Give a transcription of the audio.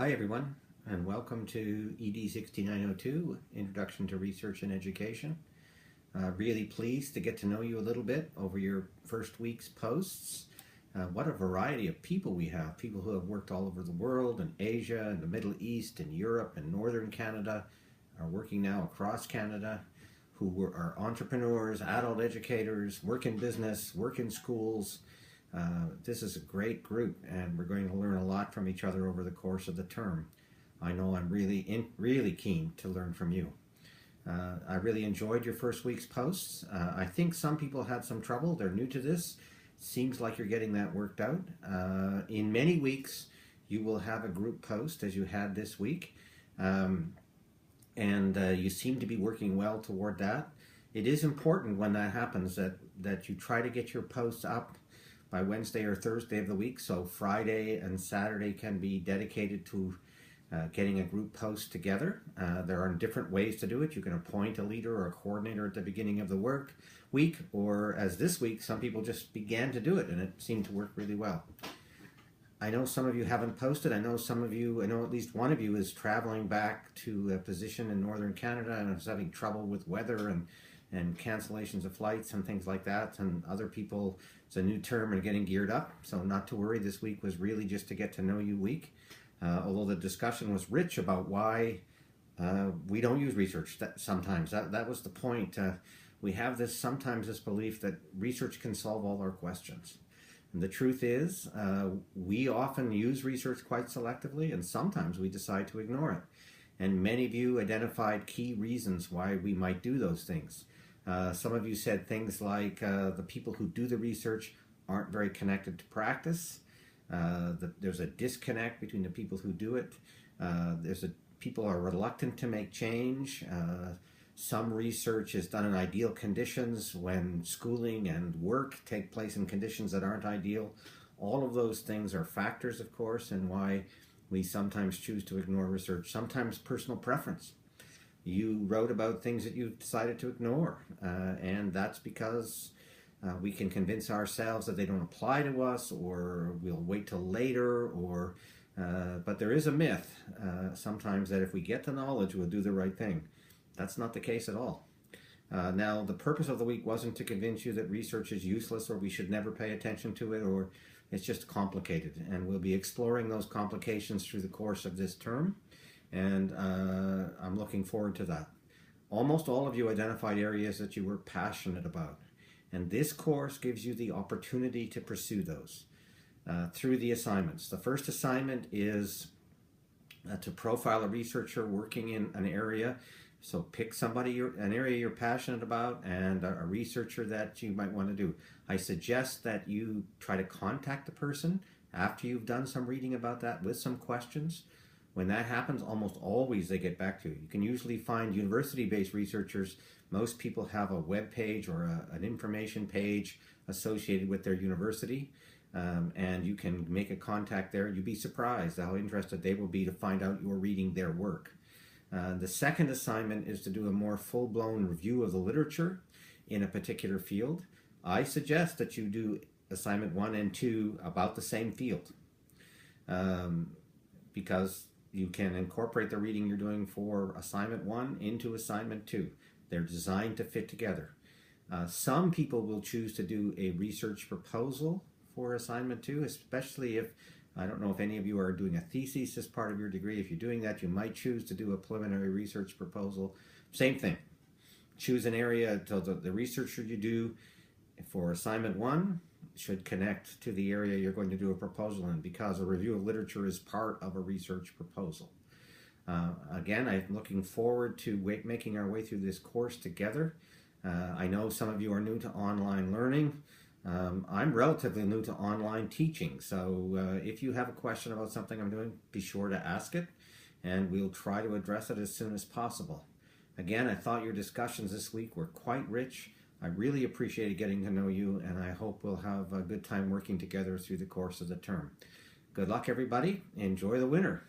Hi everyone, and welcome to ED 6902, Introduction to Research and Education. Really pleased to get to know you a little bit over your first week's posts. What a variety of people we have. People who have worked all over the world, in Asia, in the Middle East, in Europe, and Northern Canada, are working now across Canada, who are entrepreneurs, adult educators, work in business, work in schools. This is a great group, and we're going to learn a lot from each other over the course of the term. I know I'm really keen to learn from you. I really enjoyed your first week's posts. I think some people had some trouble. They're new to this. Seems like you're getting that worked out. In many weeks, you will have a group post as you had this week, and you seem to be working well toward that. It is important when that happens that you try to get your posts up by Wednesday or Thursday of the week, so Friday and Saturday can be dedicated to getting a group post together. There are different ways to do it. You can appoint a leader or a coordinator at the beginning of the week, or as this week, some people just began to do it, and it seemed to work really well. I know some of you haven't posted. I know at least one of you is traveling back to a position in Northern Canada and is having trouble with weather and cancellations of flights and things like that, and other people, it's a new term and getting geared up, so not to worry. This week was really just to get to know you week, although the discussion was rich about why we don't use research sometimes. That was the point. We have sometimes this belief that research can solve all our questions. And the truth is, we often use research quite selectively, and sometimes we decide to ignore it. And many of you identified key reasons why we might do those things. Some of you said things like the people who do the research aren't very connected to practice. There's a disconnect between the people who do it. People are reluctant to make change. Some research is done in ideal conditions when schooling and work take place in conditions that aren't ideal. All of those things are factors, of course, in why we sometimes choose to ignore research. Sometimes personal preference. You wrote about things that you decided to ignore, and that's because we can convince ourselves that they don't apply to us, or we'll wait till later, but there is a myth sometimes that if we get the knowledge, we'll do the right thing. That's not the case at all. Now, the purpose of the week wasn't to convince you that research is useless or we should never pay attention to it, or it's just complicated, and we'll be exploring those complications through the course of this term. And I'm looking forward to that. Almost all of you identified areas that you were passionate about, and this course gives you the opportunity to pursue those through the assignments. The first assignment is to profile a researcher working in an area. So pick an area you're passionate about and a researcher that you might want to do. I suggest that you try to contact the person after you've done some reading about that with some questions. When that happens, almost always they get back to you. You can usually find university-based researchers. Most people have a web page or an information page associated with their university, and you can make a contact there. You'd be surprised how interested they will be to find out you're reading their work. The second assignment is to do a more full-blown review of the literature in a particular field. I suggest that you do assignment 1 and 2 about the same field, because you can incorporate the reading you're doing for assignment 1 into assignment 2. They're designed to fit together. Some people will choose to do a research proposal for assignment 2, especially if, I don't know if any of you are doing a thesis as part of your degree. If you're doing that, you might choose to do a preliminary research proposal. Same thing. Choose an area, so the research you do for assignment 1 should connect to the area you're going to do a proposal in, because a review of literature is part of a research proposal. Again, I'm looking forward to making our way through this course together. I know some of you are new to online learning. I'm relatively new to online teaching, so if you have a question about something I'm doing, be sure to ask it, and we'll try to address it as soon as possible. Again, I thought your discussions this week were quite rich. I really appreciated getting to know you, and I hope we'll have a good time working together through the course of the term. Good luck, everybody. Enjoy the winter.